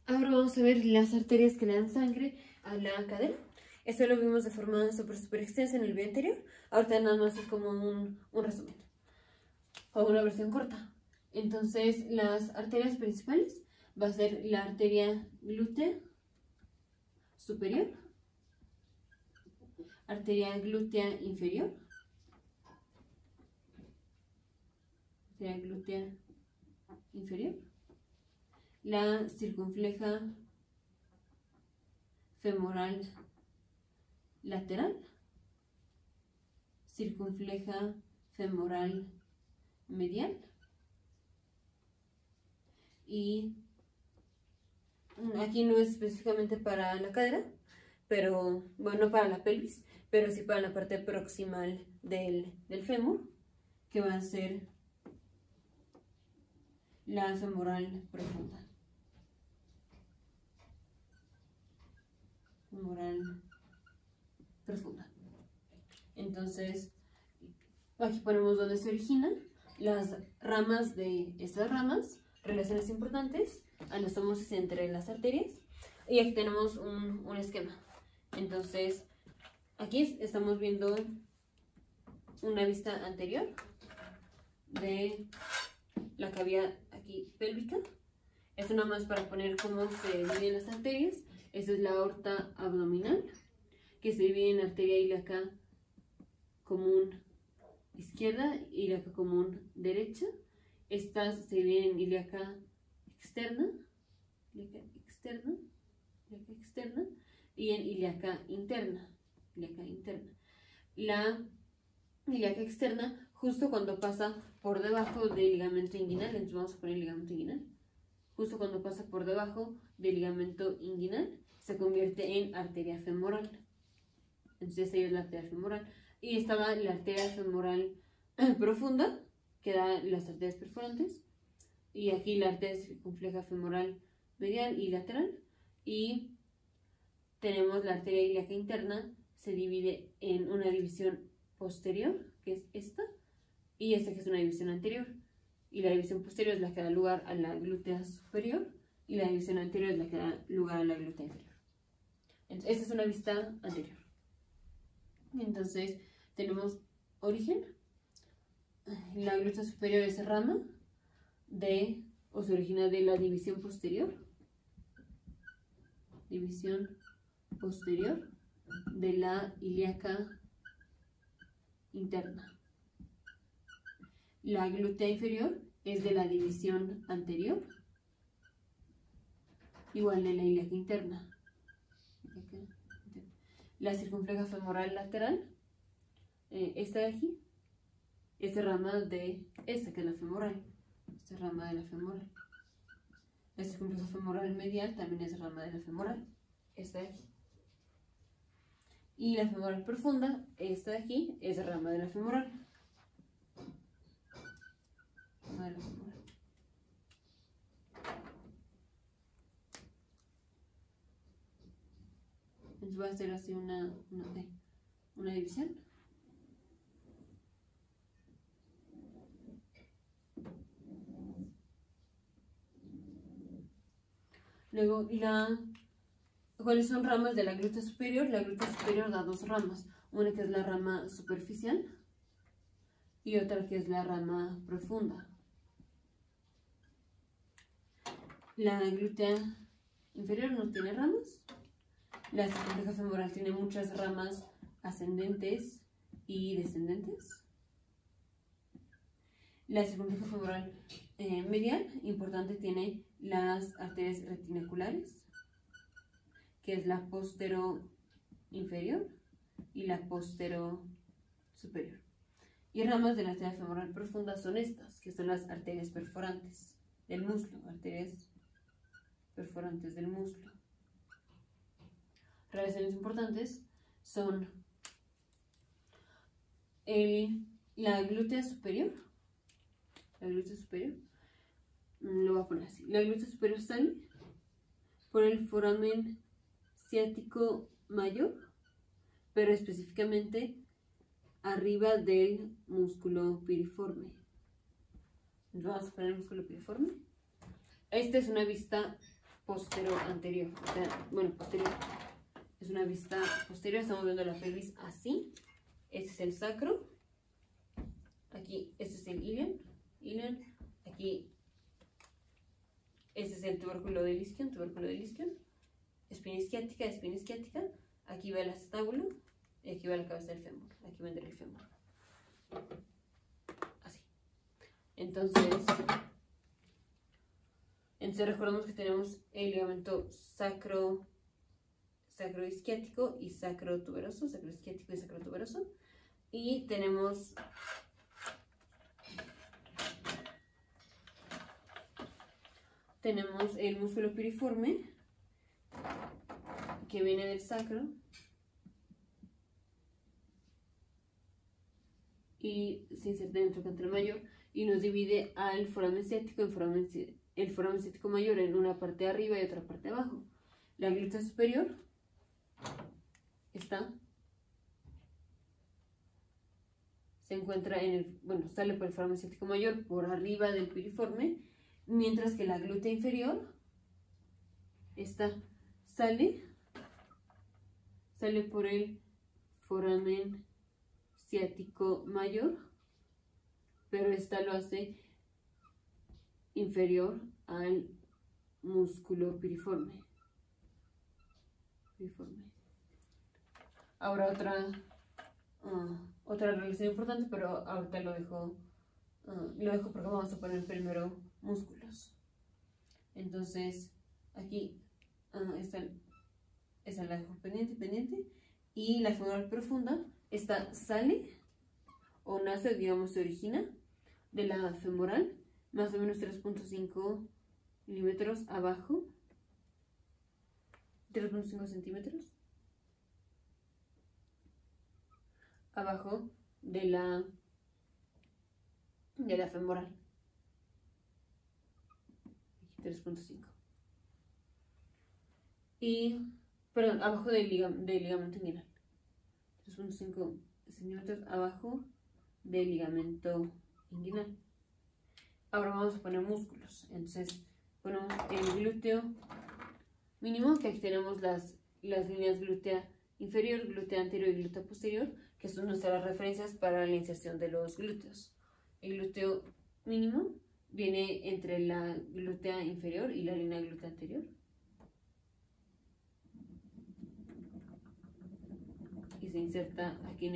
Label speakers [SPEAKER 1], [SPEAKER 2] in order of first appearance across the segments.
[SPEAKER 1] Ahora vamos a ver las arterias que le dan sangre a la cadera. Esto lo vimos de forma súper extensa en el video anterior. Ahorita nada más es como un resumen o una versión corta. Entonces, las arterias principales va a ser la arteria glútea superior, arteria glútea inferior, arteria glútea inferior, la circunfleja femoral lateral, circunfleja femoral medial y aquí no es específicamente para la cadera, pero bueno, no para la pelvis, pero sí para la parte proximal del fémur, que va a ser la femoral profunda. Femoral profunda. Entonces, aquí ponemos donde se originan las ramas de estas ramas, relaciones importantes, anastomosis entre las arterias, y aquí tenemos un esquema. Entonces, aquí estamos viendo una vista anterior de la cavidad aquí pélvica. Esto nada más para poner cómo se dividen las arterias. Esta es la aorta abdominal, que se divide en arteria ilíaca común izquierda y ilíaca común derecha. Estas se dividen en ilíaca externa y en ilíaca interna. La ilíaca externa, justo cuando pasa por debajo del ligamento inguinal, entonces vamos a poner ligamento inguinal, justo cuando pasa por debajo del ligamento inguinal, se convierte en arteria femoral. Entonces esta es la arteria femoral. Y estaba la arteria femoral profunda, que da las arterias perforantes, y aquí la arteria circunfleja femoral medial y lateral, y tenemos la arteria ilíaca interna, se divide en una división posterior, que es esta, y esta que es una división anterior, y la división posterior es la que da lugar a la glútea superior, y la división anterior es la que da lugar a la glútea inferior. Entonces, esta es una vista anterior. Entonces, tenemos origen. La glútea superior es rama o se origina de la división posterior. División posterior de la ilíaca interna. La glútea inferior es de la división anterior, igual de la ilíaca interna. La circunfleja femoral lateral, esta de aquí, es rama de esta que es la femoral. Esta es rama de la femoral. La circunfleja femoral medial también es rama de la femoral. Esta de aquí. Y la femoral profunda, esta de aquí, es rama de la femoral. Entonces va a ser así una división. Luego, ¿cuáles son ramas de la glútea superior? La glútea superior da dos ramas. Una que es la rama superficial y otra que es la rama profunda. La glútea inferior no tiene ramas. La circunfleja femoral tiene muchas ramas ascendentes y descendentes. La circunfleja femoral medial, importante, tiene las arterias retinaculares, que es la postero inferior y la postero superior. Y ramas de la arteria femoral profunda son estas, que son las arterias perforantes del muslo, arterias perforantes del muslo. Relaciones importantes son la glútea superior. Lo voy a poner así. La glútea superior sale por el foramen ciático mayor, pero específicamente arriba del músculo piriforme. Entonces vamos a poner el músculo piriforme. Esta es una vista posterior-anterior. O sea, bueno, posterior. Es una vista posterior, estamos viendo la pelvis así. Este es el sacro. Aquí, este es el ilion. Aquí, este es el tubérculo del isquion, espina isquiática. Aquí va el acetábulo y aquí va la cabeza del fémur. Aquí vendrá el fémur. Así. Entonces recordemos que tenemos el ligamento sacroisquiático y sacrotuberoso, y tenemos el músculo piriforme que viene del sacro y se inserta dentro del cantel mayor y nos divide al foramen ciático, el foramen ciático mayor en una parte de arriba y otra parte de abajo. La glútea superior se encuentra sale por el foramen ciático mayor por arriba del piriforme, mientras que la glútea inferior sale por el foramen ciático mayor, pero esta lo hace inferior al músculo piriforme. Ahora otra relación importante, pero ahorita lo dejo porque vamos a poner primero músculos. Entonces aquí esa la dejo pendiente, y la femoral profunda sale o nace, digamos, se origina de la femoral, más o menos 3.5 milímetros abajo, 3.5 centímetros abajo de la femoral, 3.5, perdón, abajo del ligamento inguinal, 3.5 centímetros abajo del ligamento inguinal. Ahora vamos a poner músculos. Entonces ponemos el glúteo mínimo, que aquí tenemos las líneas glútea inferior, glútea anterior y glútea posterior, que son nuestras referencias para la inserción de los glúteos. El glúteo mínimo viene entre la glútea inferior y la línea glútea anterior. Y se inserta aquí en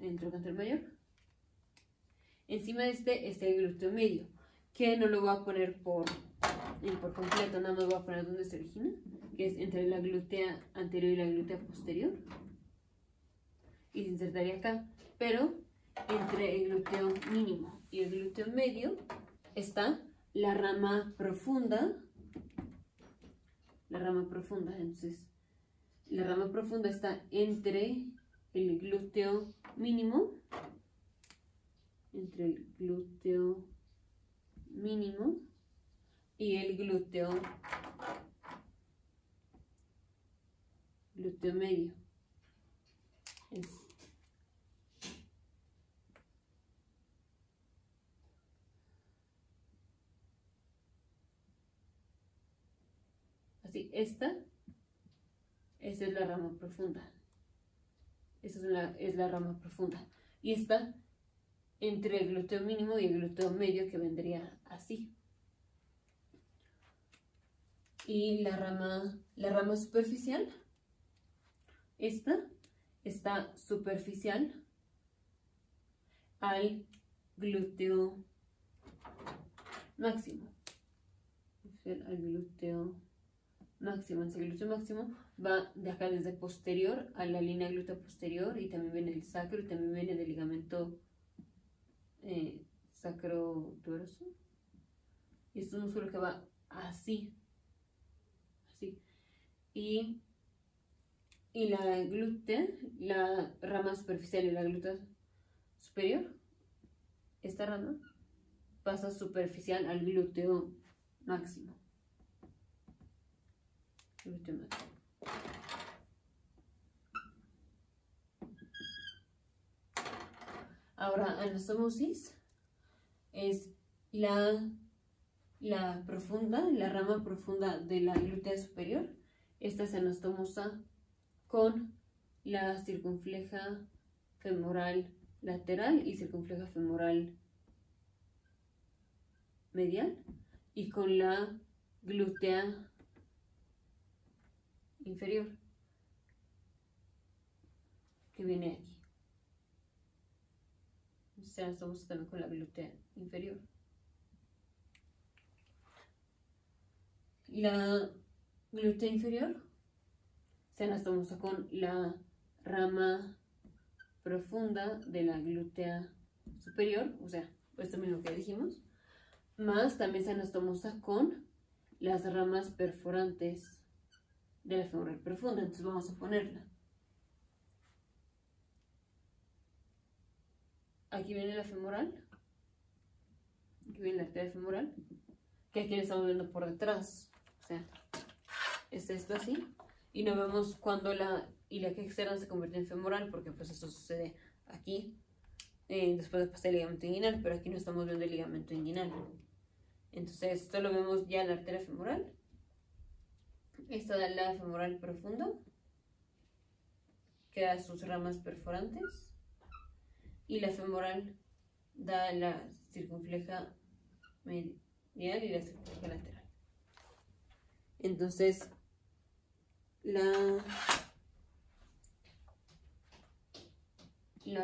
[SPEAKER 1] el trocánter mayor. Encima de este está el glúteo medio, que no lo voy a poner por completo, nada más voy a poner donde se origina, que es entre la glútea anterior y la glútea posterior. Y se insertaría acá, pero entre el glúteo mínimo y el glúteo medio está la rama profunda. Entonces, la rama profunda está entre el glúteo mínimo, y el glúteo medio. Así, esta es la rama profunda. Esta es la rama profunda. Y está entre el glúteo mínimo y el glúteo medio, que vendría así. Y la rama superficial, esta está superficial al glúteo máximo. Entonces, el glúteo máximo va de acá desde posterior a la línea glútea posterior, y también viene el sacro, y también viene del ligamento sacrotuberoso. Y este es un músculo que va así. Y la glútea, la rama superficial y la glútea superior, esta rama pasa superficial al glúteo máximo. Ahora, anastomosis es la la rama profunda de la glútea superior. Esta se anastomosa con la circunfleja femoral lateral y circunfleja femoral medial, y con la glútea inferior, que viene aquí. Se anastomosa también con la glútea inferior. La glútea inferior se anastomosa con la rama profunda de la glútea superior, o sea, esto mismo que dijimos, más también se anastomosa con las ramas perforantes de la femoral profunda. Entonces vamos a ponerla. Aquí viene la femoral, aquí viene la arteria femoral, que aquí la estamos viendo por detrás, o sea, está esto así, y no vemos cuando la ilíaca externa se convierte en femoral, porque pues eso sucede aquí, después de pasar el ligamento inguinal, pero aquí no estamos viendo el ligamento inguinal. Entonces esto lo vemos ya en la arteria femoral. Esta da la femoral profunda, que da sus ramas perforantes, y la femoral da la circunfleja medial y la circunfleja lateral. Entonces la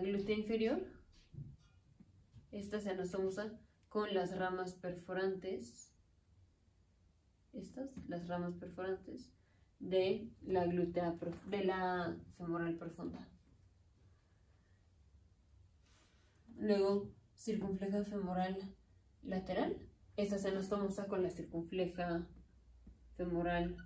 [SPEAKER 1] glútea inferior, esta se anastomosa con las ramas perforantes, las ramas perforantes de la femoral profunda. Luego, circunfleja femoral lateral, esta se anastomosa con la circunfleja femoral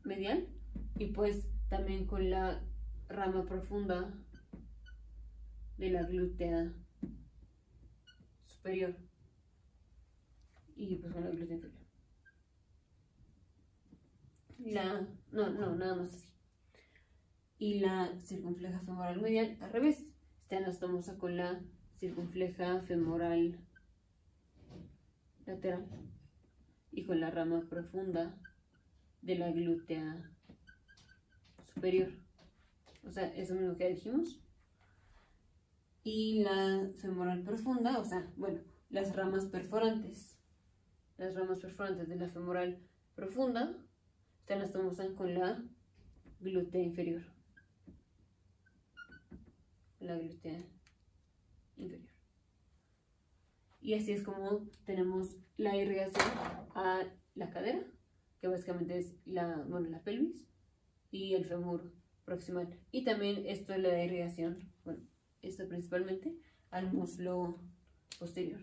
[SPEAKER 1] medial y pues también con la rama profunda de la glútea superior y pues con la glútea inferior. Nada más así. Y la circunfleja femoral medial al revés, está anastomosa con la circunfleja femoral lateral y con la rama profunda de la glútea superior, o sea, eso mismo que dijimos. Y la femoral profunda, o sea, bueno, las ramas perforantes de la femoral profunda se anastomosan con la glútea inferior. Y así es como tenemos la irrigación a la cadera, que básicamente es la pelvis y el fémur proximal. Y también esto es la irrigación, esto principalmente, al muslo posterior.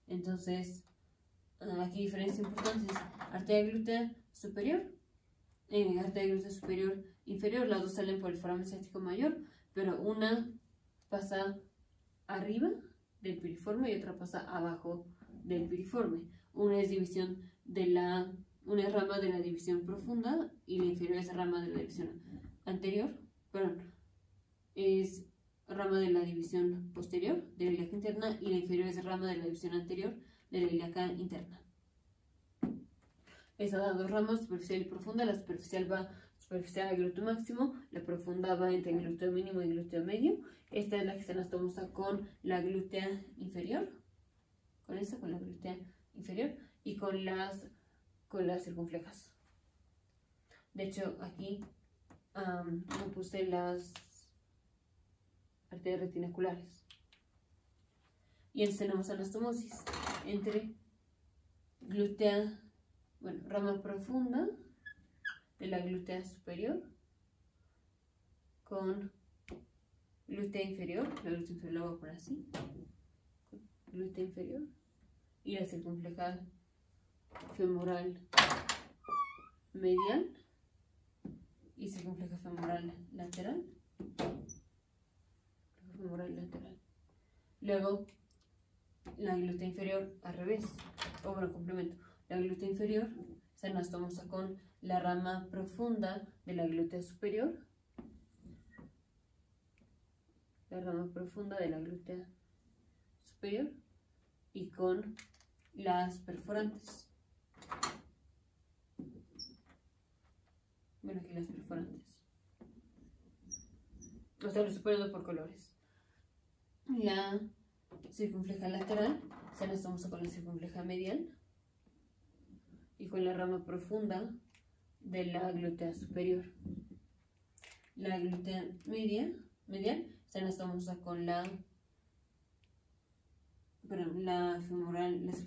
[SPEAKER 1] Entonces, aquí diferencias importantes: arteria glútea superior, arteria glútea superior inferior, las dos salen por el foramen ciático mayor, pero una pasa arriba del piriforme y otra pasa abajo del piriforme. Una es una es rama de la división profunda y la inferior es rama de la división anterior, es rama de la división posterior de la ilíaca interna y la inferior es rama de la división anterior de la ilíaca interna. Esta da dos ramas, superficial y profunda. La superficial va superficial al glúteo máximo, la profunda va entre el glúteo mínimo y glúteo medio. Esta es la que se anastomosa con la glútea inferior, con la glútea inferior y con las circunflejas. De hecho, aquí me puse las arterias retinaculares. Y entonces tenemos anastomosis entre rama profunda de la glútea superior con glútea inferior, la glútea inferior la voy a poner así, glútea inferior, y la circunfleja femoral medial y circunfleja femoral lateral. Luego la glútea inferior al revés, complemento. La glútea inferior se anastomosa con la rama profunda de la glútea superior, y con las perforantes. Bueno, aquí las perforantes. O sea, lo estoy poniendo por colores. La circunfleja lateral se anastomosa con la circunfleja medial y con la rama profunda de la glútea superior. La glútea medial se anastomosa con la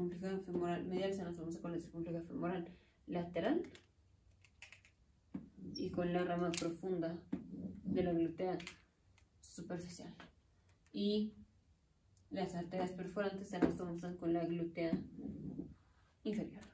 [SPEAKER 1] circunfleja femoral medial se anastomosa con la circunfleja femoral lateral y con la rama profunda de la glútea superficial. Y las arterias perforantes se anastomosan con la glútea inferior.